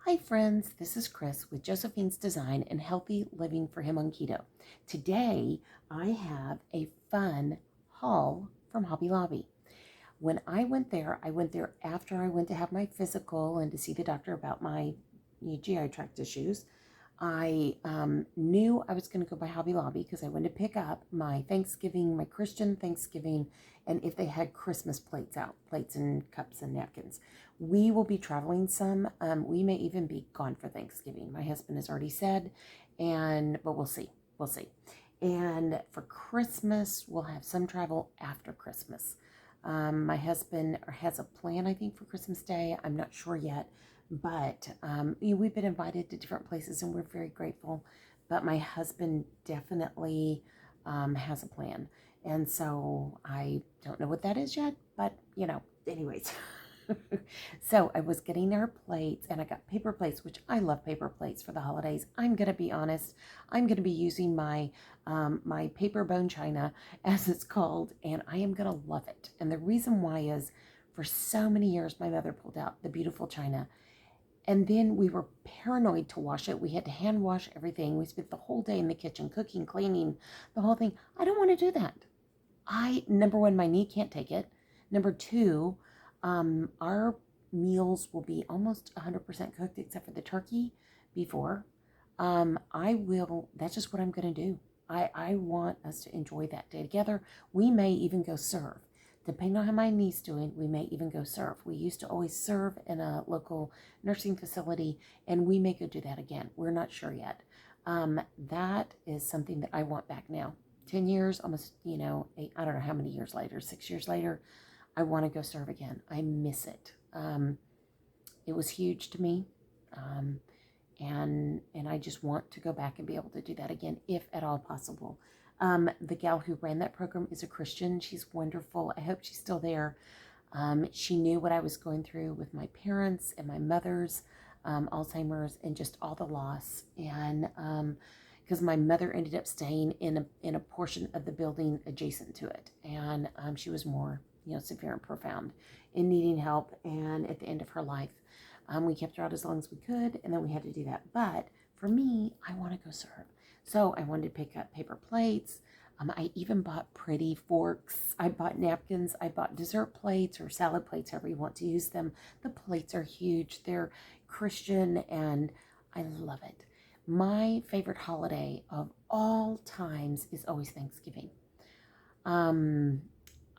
Hi friends, this is Chris with Josephine's Design and Healthy Living for Him on Keto. Today I have a fun haul from Hobby Lobby. When I went there after I went to have my physical and to see the doctor about my GI tract issues. I knew I was going to go by Hobby Lobby because I wanted to pick up my Thanksgiving, my Christian Thanksgiving, and if they had Christmas plates out, plates and cups and napkins. We will be traveling some. We may even be gone for Thanksgiving. My husband has already said, but we'll see. We'll see. And for Christmas, we'll have some travel after Christmas. My husband has a plan, I think, for Christmas Day. I'm not sure yet. But we've been invited to different places and we're very grateful. But my husband definitely has a plan. And so I don't know what that is yet, but anyways. So I was getting our plates and I got paper plates, which I love paper plates for the holidays. I'm going to be honest. I'm going to be using my paper bone china, as it's called, and I am going to love it. And the reason why is for so many years, my mother pulled out the beautiful china. And then we were paranoid to wash it. We had to hand wash everything. We spent the whole day in the kitchen cooking, cleaning, the whole thing. I don't want to do that. Number one, my knee can't take it. Number two, our meals will be almost 100% cooked except for the turkey before. That's just what I'm going to do. I want us to enjoy that day together. We may even go serve. Depending on how my knee's doing, we may even go serve. We used to always serve in a local nursing facility, and we may go do that again. We're not sure yet. That is something that I want back now. 10 years, almost, eight, I don't know how many years later, 6 years later, I want to go serve again. I miss it. It was huge to me. And I just want to go back and be able to do that again, if at all possible. The gal who ran that program is a Christian. She's wonderful. I hope she's still there. She knew what I was going through with my parents and my mother's Alzheimer's and just all the loss. And because my mother ended up staying in a portion of the building adjacent to it, and she was more severe and profound in needing help. And at the end of her life, we kept her out as long as we could, and then we had to do that. But for me, I want to go serve. So I wanted to pick up paper plates. I even bought pretty forks. I bought napkins. I bought dessert plates or salad plates, however you want to use them. The plates are huge. They're Christian, and I love it. My favorite holiday of all times is always Thanksgiving.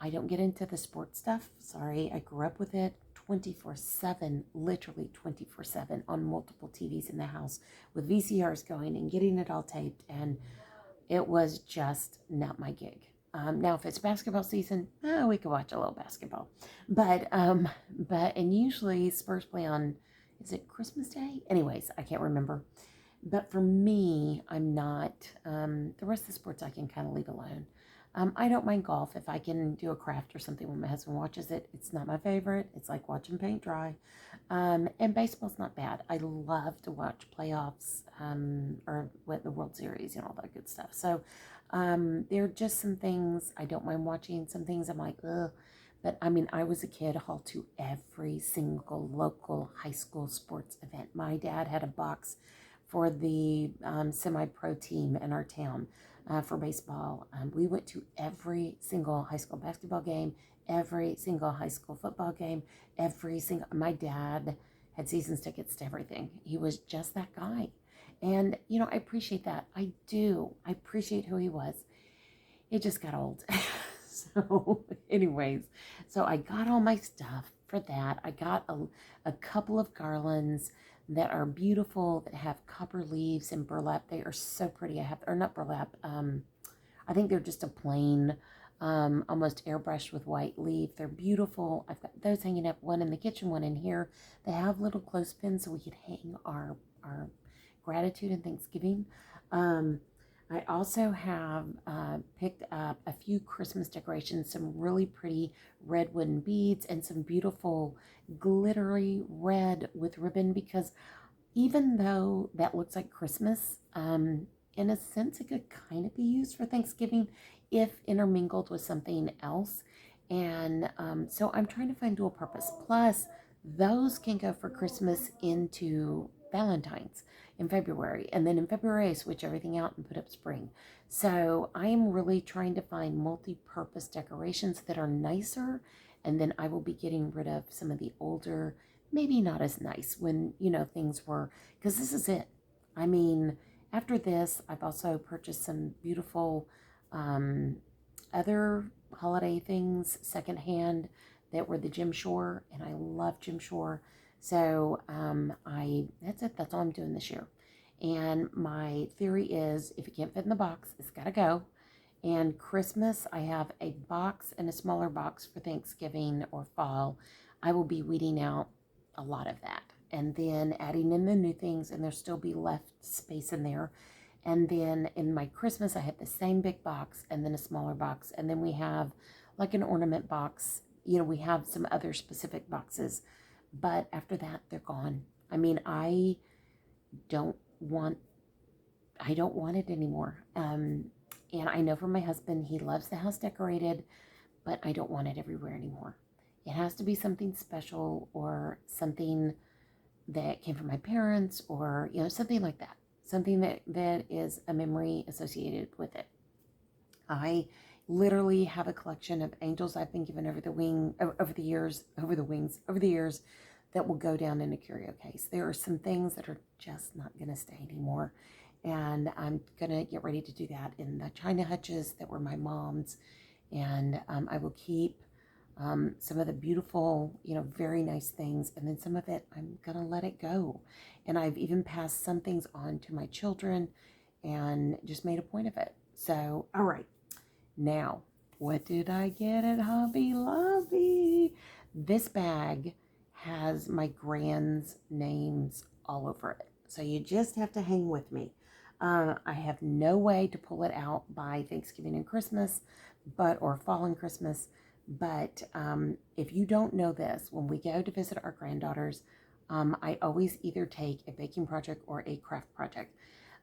I don't get into the sports stuff. Sorry, I grew up with it 24/7, literally 24/7 on multiple TVs in the house with VCRs going and getting it all taped, and it was just not my gig. Now, if it's basketball season, we could watch a little basketball, and usually Spurs play on, is it Christmas Day? Anyways, I can't remember. But for me, I'm not. The rest of the sports I can kind of leave alone. I don't mind golf if I can do a craft or something when my husband watches it. It's not my favorite. It's like watching paint dry. And baseball's not bad. I love to watch playoffs or the World Series and all that good stuff. So there are just some things I don't mind watching. Some things I'm like, ugh. But I mean, I was a kid hauled to every single local high school sports event. My dad had a box for the semi-pro team in our town. For baseball. We went to every single high school basketball game, every single high school football game, my dad had seasons tickets to everything. He was just that guy. And, I appreciate that. I do. I appreciate who he was. It just got old. So anyways, so I got all my stuff for that. I got a couple of garlands that are beautiful, that have copper leaves and burlap. They are so pretty. Or not burlap. I think they're just a plain, almost airbrushed with white leaf. They're beautiful. I've got those hanging up, one in the kitchen, one in here. They have little clothespins so we could hang our gratitude and Thanksgiving. I also have picked up a few Christmas decorations, some really pretty red wooden beads, and some beautiful glittery red with ribbon, because even though that looks like Christmas, in a sense, it could kind of be used for Thanksgiving if intermingled with something else. And so I'm trying to find dual purpose. Plus, those can go for Christmas into Valentine's in February. And then in February, I switch everything out and put up spring. So I am really trying to find multi-purpose decorations that are nicer. And then I will be getting rid of some of the older, maybe not as nice when, things were, because this is it. I mean, after this, I've also purchased some beautiful other holiday things secondhand that were the Jim Shore, and I love Jim Shore. So that's it. That's all I'm doing this year. And my theory is, if it can't fit in the box, it's got to go. And Christmas, I have a box and a smaller box for Thanksgiving or fall. I will be weeding out a lot of that, and then adding in the new things, and there'll still be left space in there. And then in my Christmas, I have the same big box and then a smaller box. And then we have like an ornament box. We have some other specific boxes. But after that, they're gone. I mean, don't want, I don't want it anymore. And I know from my husband, he loves the house decorated, but I don't want it everywhere anymore. It has to be something special or something that came from my parents or, something like that. Something that is a memory associated with it. I literally have a collection of angels I've been given over the years that will go down in a curio case. There are some things that are just not going to stay anymore. And I'm going to get ready to do that in the china hutches that were my mom's. And I will keep some of the beautiful, very nice things. And then some of it, I'm going to let it go. And I've even passed some things on to my children and just made a point of it. So, all right. Now, what did I get at Hobby Lobby? This bag has my grand's names all over it. So you just have to hang with me. I have no way to pull it out by Thanksgiving and Christmas, or fall and Christmas. But if you don't know this, when we go to visit our granddaughters, I always either take a baking project or a craft project.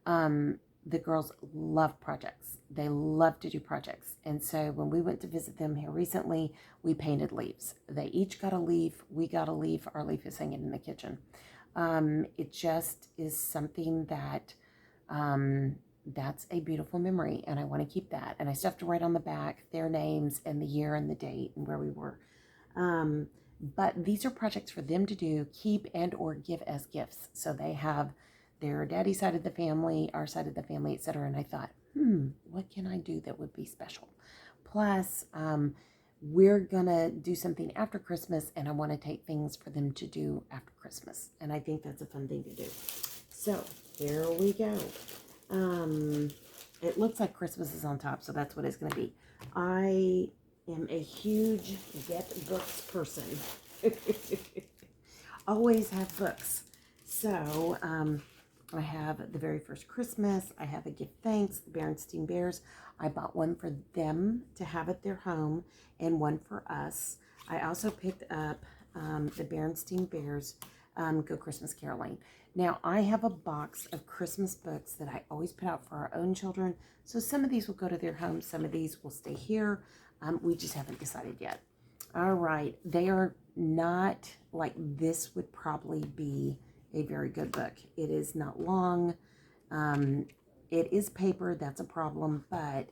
The girls love projects. They love to do projects. And so when we went to visit them here recently, we painted leaves. They each got a leaf. We got a leaf. Our leaf is hanging in the kitchen. It just is something that, that's a beautiful memory, and I want to keep that. And I still have to write on the back their names and the year and the date and where we were. But these are projects for them to do, keep and or give as gifts. So they have their daddy's side of the family, our side of the family, etc. And I thought, what can I do that would be special? Plus, we're going to do something after Christmas, and I want to take things for them to do after Christmas. And I think that's a fun thing to do. So here we go. It looks like Christmas is on top, so that's what it's going to be. I am a huge get books person. Always have books. So, I have The Very First Christmas. I have A Give Thanks, the Berenstain Bears. I bought one for them to have at their home and one for us. I also picked up the Berenstain Bears Go Christmas Caroling. Now, I have a box of Christmas books that I always put out for our own children. So some of these will go to their home. Some of these will stay here. We just haven't decided yet. All right. They are not like this would probably be a very good book. It is not long. It is paper. That's a problem. But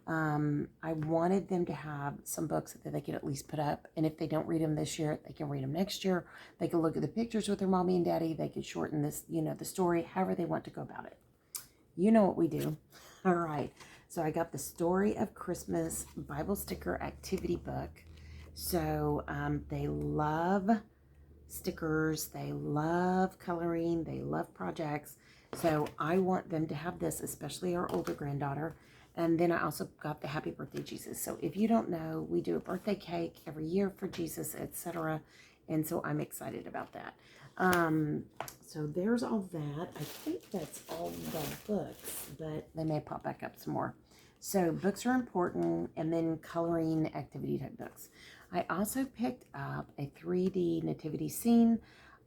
I wanted them to have some books that they could at least put up. And if they don't read them this year, they can read them next year. They can look at the pictures with their mommy and daddy. They can shorten this, the story, however they want to go about it. You know what we do. All right. So I got the Story of Christmas Bible sticker activity book. So they love stickers, they love coloring, they love projects. So I want them to have this, especially our older granddaughter. And then I also got the Happy Birthday Jesus. So if you don't know, we do a birthday cake every year for Jesus, etc. And so I'm excited about that. So there's all that. I think that's all the books, but they may pop back up some more. So books are important, and then coloring activity type books. I also picked up a 3D nativity scene.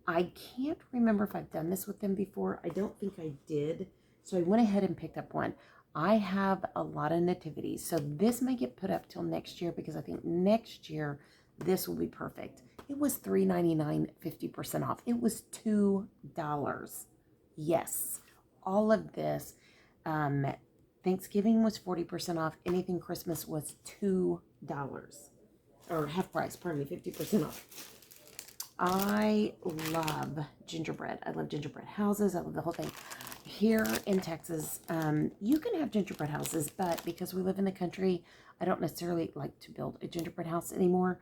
I can't remember if I've done this with them before. I don't think I did. So I went ahead and picked up one. I have a lot of nativities. So this may get put up till next year, because I think next year this will be perfect. It was $3.99, 50% off. It was $2. Yes, all of this. Um, Thanksgiving was 40% off. Anything Christmas was $2 or half price, pardon me, 50% off. I love gingerbread. I love gingerbread houses. I love the whole thing. Here in Texas, you can have gingerbread houses, but because we live in the country, I don't necessarily like to build a gingerbread house anymore.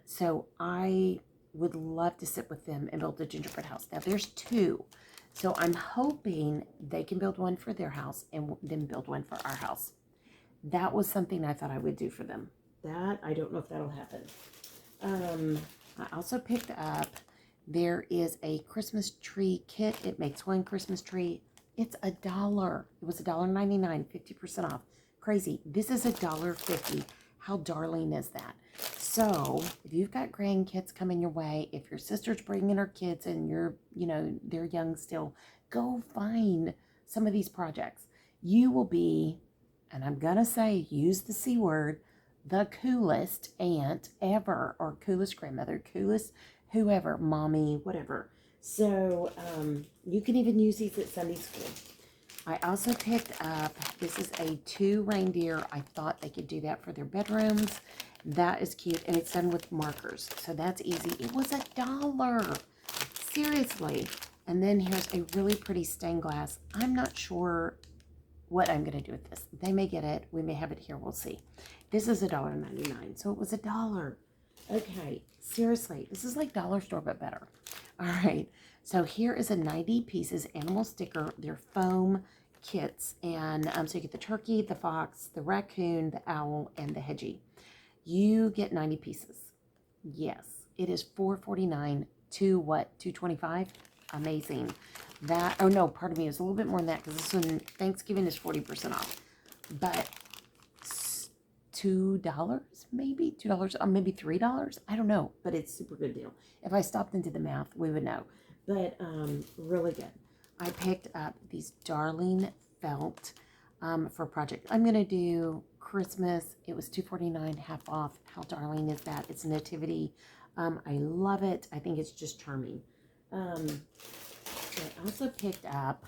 So I would love to sit with them and build a gingerbread house. Now there's two. So I'm hoping they can build one for their house and then build one for our house. That was something I thought I would do for them. That, I don't know if that'll happen. I also picked up, there is a Christmas tree kit. It makes one Christmas tree. It's $1. It was $1.99, 50% off. Crazy. This is $1.50. How darling is that? So if you've got grandkids coming your way, if your sister's bringing her kids and you're, they're young still, go find some of these projects. You will be, and I'm going to say, use the C word, the coolest aunt ever, or coolest grandmother, coolest whoever, mommy, whatever. So you can even use these at Sunday school. I also picked up, this is a 2 reindeer. I thought they could do that for their bedrooms. That is cute, and it's done with markers, so that's easy. It was $1. Seriously. And then here's a really pretty stained glass. I'm not sure what I'm going to do with this. They may get it. We may have it here. We'll see. This is $1.99, so it was $1. Okay, seriously, this is like dollar store, but better. All right, so here is a 90 pieces animal sticker. They're foam kits, and so you get the turkey, the fox, the raccoon, the owl, and the hedgie. You get 90 pieces. Yes, it is $4.49 to what? $2.25. Amazing. That, oh no, pardon me, it's a little bit more than that because this one, Thanksgiving is 40% off. But $2, maybe $2, maybe $3. I don't know, but it's a super good deal. If I stopped and did the math, we would know. But really good. I picked up these darling felt for a project. I'm gonna do Christmas. It was $2.49, half off. How darling is that? It's nativity. I love it. I think it's just charming. I also picked up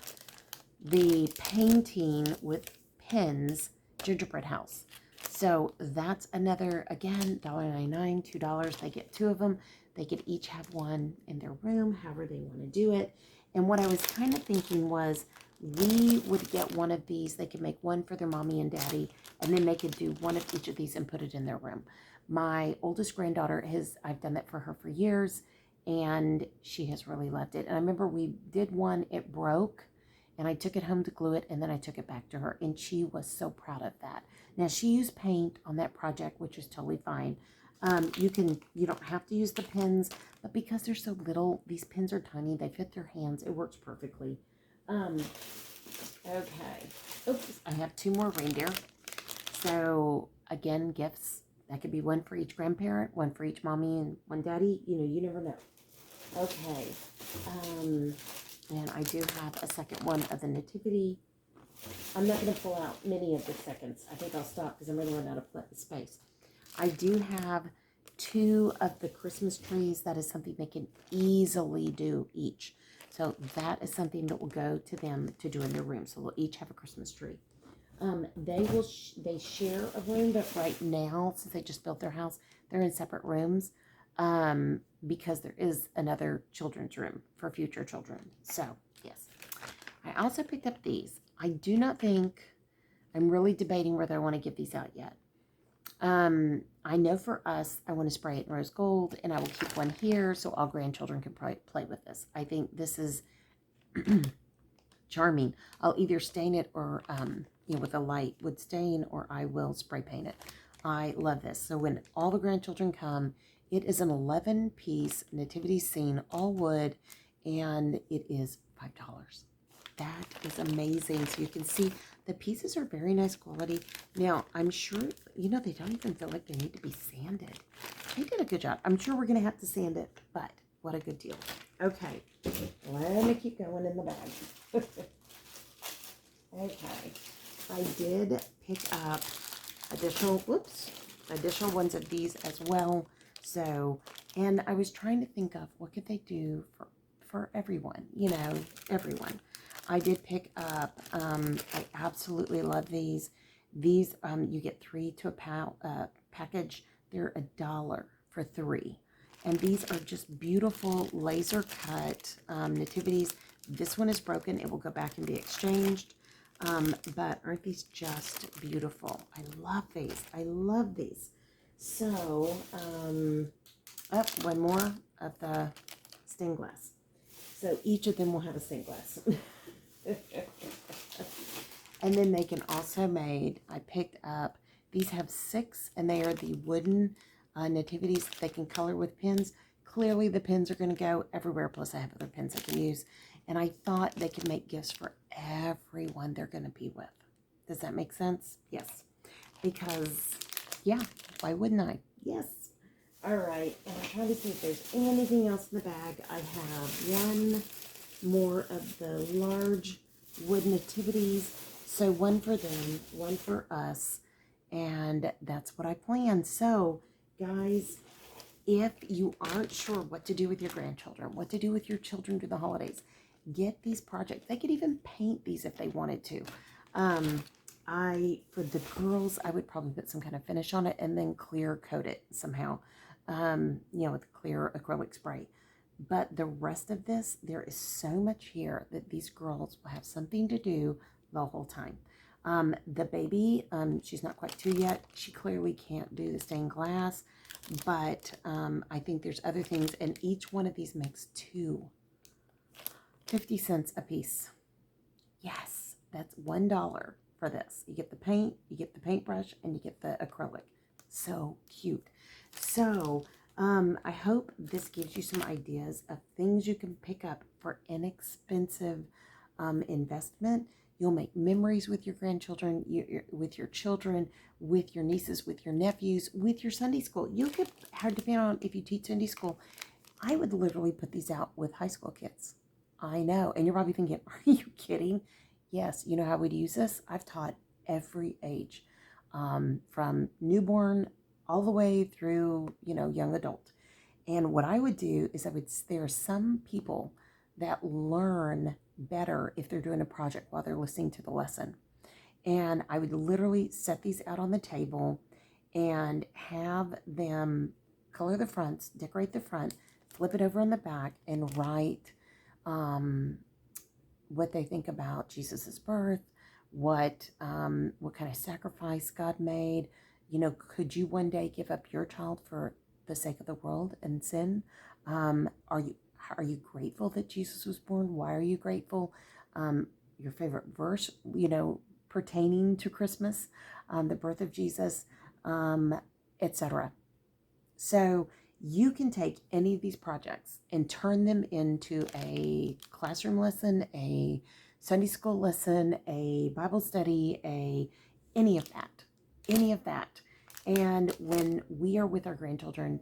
the painting with pens gingerbread house. So that's another, again, $1.99, $2. They get 2 of them. They could each have one in their room, however they want to do it. And what I was kind of thinking was we would get one of these. They could make one for their mommy and daddy, and then they could do one of each of these and put it in their room. My oldest granddaughter, I've done that for her for years, and she has really loved it. And I remember we did one, it broke, and I took it home to glue it, and then I took it back to her, and she was so proud of that. Now, she used paint on that project, which is totally fine. You don't have to use the pins, but because they're so little, these pins are tiny, they fit their hands, it works perfectly. Okay. Oops, I have 2 more reindeer. So, again, gifts. That could be one for each grandparent, one for each mommy, and one daddy. You never know. Okay. And I do have a second one of the nativity. I'm not going to pull out many of the seconds. I think I'll stop because I'm going to run out of space. I do have 2 of the Christmas trees. That is something they can easily do each. So that is something that will go to them to do in their room. So they'll each have a Christmas tree. They share a room, but right now, since they just built their house, they're in separate rooms because there is another children's room for future children. So, yes. I also picked up these. I do not think, I'm really debating whether I want to give these out yet. I know for us, I want to spray it in rose gold, and I will keep one here so all grandchildren can play with this. I think this is charming. I'll either stain it or, with a light wood stain, or I will spray paint it. I love this. So when all the grandchildren come, it is an 11-piece nativity scene, all wood, and it is $5. That is amazing. So you can see the pieces are very nice quality. Now, I'm sure, they don't even feel like they need to be sanded. They did a good job. I'm sure we're going to have to sand it, but what a good deal. Okay, let me keep going in the bag. Okay, I did pick up additional ones of these as well. So, and I was trying to think of what could they do for everyone, everyone. I did pick up, I absolutely love these. These, you get 3 to a package. They're $1 for 3. And these are just beautiful laser cut nativities. This one is broken. It will go back and be exchanged. But aren't these just beautiful? I love these. I love these. So, one more of the stained glass. So each of them will have a stained glass. And then they can also made, I picked up, these have 6, and they are the wooden nativities they can color with pens. Clearly the pens are going to go everywhere, plus I have other pens I can use. And I thought they could make gifts for everyone they're going to be with. Does that make sense? Yes. Because, yeah, why wouldn't I? Yes. All right, and I'm trying to see if there's anything else in the bag. I have one more of the large wood nativities. So one for them, one for us, and that's what I planned. So, guys, if you aren't sure what to do with your grandchildren, what to do with your children through the holidays, get these projects. They could even paint these if they wanted to. For the girls, I would probably put some kind of finish on it and then clear coat it somehow, with clear acrylic spray. But the rest of this, there is so much here that these girls will have something to do the whole time. The baby, she's not quite 2 yet. She clearly can't do the stained glass, but I think there's other things, and each one of these makes 50 cents a piece. Yes, that's $1 for this. You get the paint, you get the paintbrush, and you get the acrylic. So cute. So I hope this gives you some ideas of things you can pick up for inexpensive investment. You'll make memories with your grandchildren, with your children, with your nieces, with your nephews, with your Sunday school. You could, depending on if you teach Sunday school, I would literally put these out with high school kids. I know. And you're probably thinking, are you kidding? Yes. You know how we'd use this? I've taught every age, from newborn all the way through, young adult. And what I would do is there are some people that learn better if they're doing a project while they're listening to the lesson. And I would literally set these out on the table and have them color the fronts, decorate the front, flip it over on the back, and write what they think about Jesus's birth, what kind of sacrifice God made. Could you one day give up your child for the sake of the world and sin? Are you grateful that Jesus was born? Why are you grateful? Your favorite verse, pertaining to Christmas, the birth of Jesus, etc. So you can take any of these projects and turn them into a classroom lesson, a Sunday school lesson, a Bible study, any of that. And when we are with our grandchildren,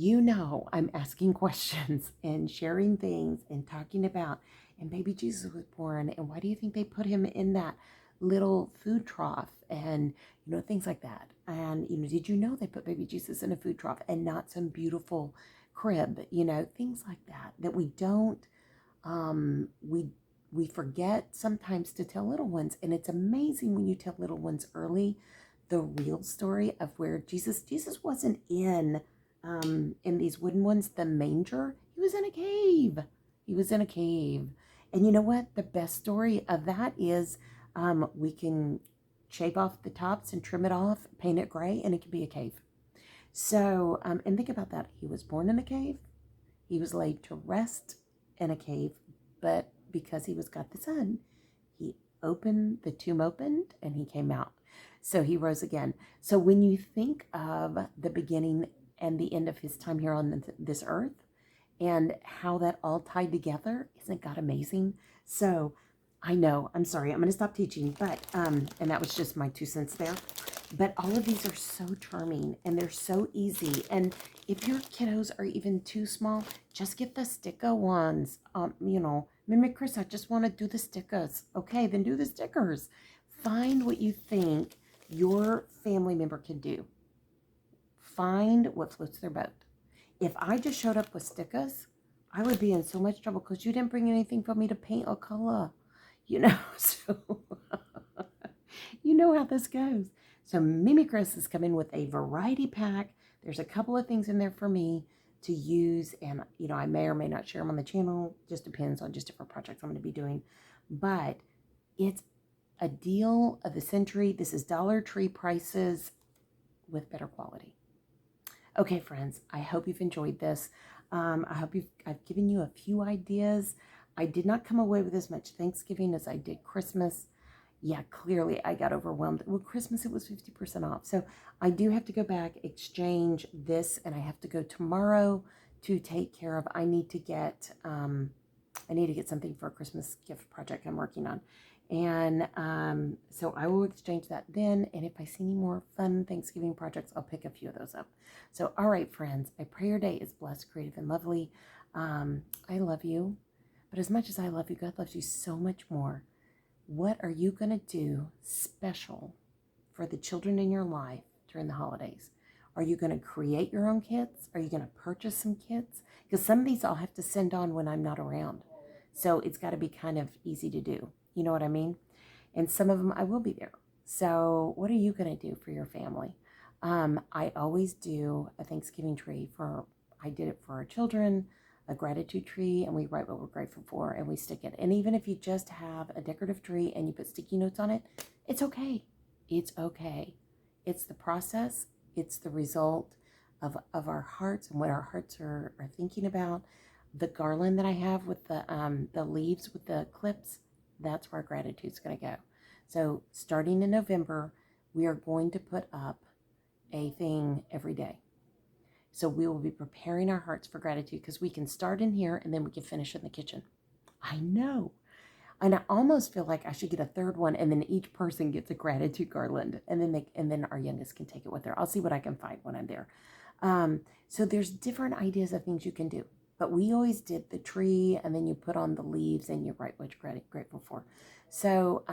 I'm asking questions and sharing things and talking about, and baby Jesus was born, and why do you think they put him in that little food trough, and things like that. And did you know they put baby Jesus in a food trough and not some beautiful crib? Things like that we don't we forget sometimes to tell little ones. And it's amazing when you tell little ones early the real story of where Jesus wasn't in these wooden ones, the manger. He was in a cave. And you know what? The best story of that is we can shave off the tops and trim it off, paint it gray, and it can be a cave. So, and think about that. He was born in a cave. He was laid to rest in a cave, but because he was God the Son, the tomb opened, and he came out. So he rose again. So when you think of the beginning and the end of his time here on this earth, and how that all tied together, isn't God amazing? So I know, I'm sorry, I'm going to stop teaching, but, and that was just my 2 cents there. But all of these are so charming, and they're so easy. And if your kiddos are even too small, just get the sticker ones. Mimic Chris, I just want to do the stickers. Okay, then do the stickers. Find what you think your family member can do. Find what floats their boat. If I just showed up with stickers, I would be in so much trouble because you didn't bring anything for me to paint or color, you know. So you know how this goes. So Mimi Chris is coming with a variety pack. There's a couple of things in there for me to use, and I may or may not share them on the channel. Just depends on just different projects I'm going to be doing. But it's a deal of the century. This is Dollar Tree prices with better quality. Okay, friends, I hope you've enjoyed this. I hope I've given you a few ideas. I did not come away with as much Thanksgiving as I did Christmas. Yeah, clearly I got overwhelmed. Well, Christmas, it was 50% off. So I do have to go back, exchange this, and I have to go tomorrow to take care of. I need to get something for a Christmas gift project I'm working on. And so I will exchange that then. And if I see any more fun Thanksgiving projects, I'll pick a few of those up. So, all right, friends, I pray your day is blessed, creative, and lovely. I love you. But as much as I love you, God loves you so much more. What are you going to do special for the children in your life during the holidays? Are you going to create your own kits? Are you going to purchase some kits? Because some of these I'll have to send on when I'm not around. So it's got to be kind of easy to do. You know what I mean? And some of them I will be there. So what are you going to do for your family? I always do a Thanksgiving tree I did it for our children, a gratitude tree, and we write what we're grateful for and we stick it. And even if you just have a decorative tree and you put sticky notes on it, it's okay. It's okay. It's the process. It's the result of our hearts and what our hearts are thinking about. The garland that I have with the leaves with the clips, that's where our gratitude's going to go. So starting in November, we are going to put up a thing every day. So we will be preparing our hearts for gratitude because we can start in here and then we can finish in the kitchen. I know. And I almost feel like I should get a third one, and then each person gets a gratitude garland, and then our youngest can take it with her. I'll see what I can find when I'm there. So there's different ideas of things you can do, but we always did the tree, and then you put on the leaves, and you write what you're grateful for. So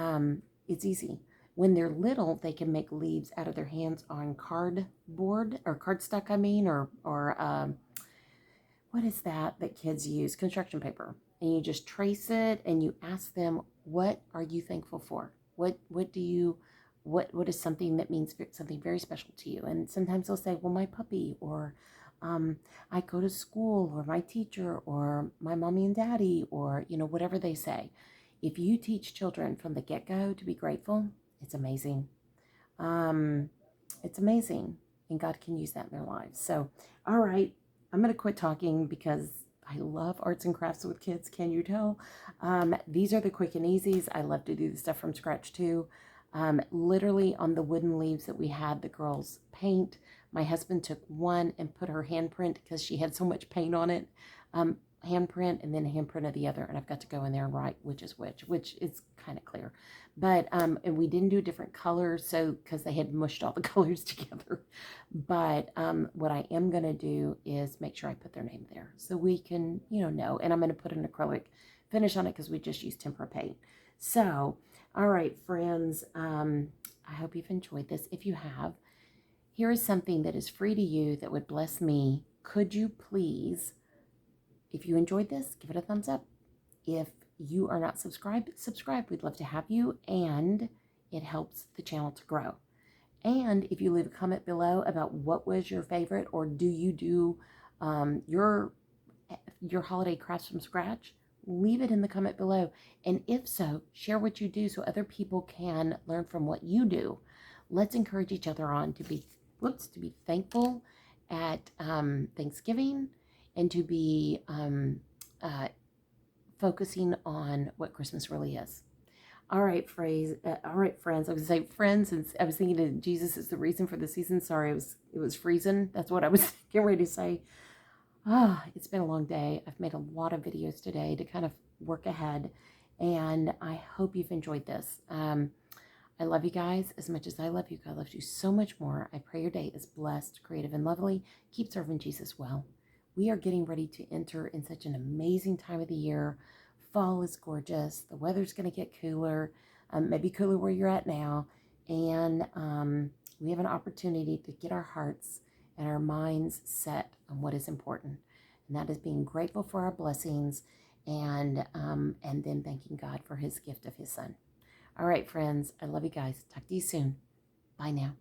it's easy. When they're little, they can make leaves out of their hands on cardboard or cardstock, or what is that kids use? Construction paper. And you just trace it and you ask them, what are you thankful for? What is something that means something very special to you? And sometimes they'll say, well, my puppy, or I go to school, or my teacher, or my mommy and daddy, or whatever they say. If you teach children from the get-go to be grateful, it's amazing. It's amazing. And God can use that in their lives. So, all right. I'm going to quit talking because I love arts and crafts with kids. Can you tell? These are the quick and easies. I love to do the stuff from scratch too. Literally on the wooden leaves that we had the girls paint, my husband took one and put her handprint because she had so much paint on it. Handprint and then handprint of the other, and I've got to go in there and write which is which is kind of clear. But and we didn't do different colors, so because they had mushed all the colors together. But what I am going to do is make sure I put their name there so we can know. And I'm going to put an acrylic finish on it because we just used tempera paint. So all right, friends, I hope you've enjoyed this. If you have, here is something that is free to you that would bless me. Could you please, if you enjoyed this, give it a thumbs up. If you are not subscribed, subscribe. We'd love to have you, and it helps the channel to grow. And if you leave a comment below about what was your favorite, or do you do your holiday crafts from scratch, leave it in the comment below. And if so, share what you do so other people can learn from what you do. Let's encourage each other on to be thankful at Thanksgiving, and to be focusing on what Christmas really is. All right, friends. I was going to say friends, and I was thinking that Jesus is the reason for the season. Sorry, it was freezing. That's what I was getting ready to say. It's been a long day. I've made a lot of videos today to kind of work ahead, and I hope you've enjoyed this. I love you guys as much as I love you. God loves you so much more. I pray your day is blessed, creative, and lovely. Keep serving Jesus well. We are getting ready to enter in such an amazing time of the year. Fall is gorgeous. The weather's going to get cooler, maybe cooler where you're at now. And we have an opportunity to get our hearts and our minds set on what is important. and that is being grateful for our blessings and then thanking God for his gift of his son. All right, friends, I love you guys. Talk to you soon. Bye now.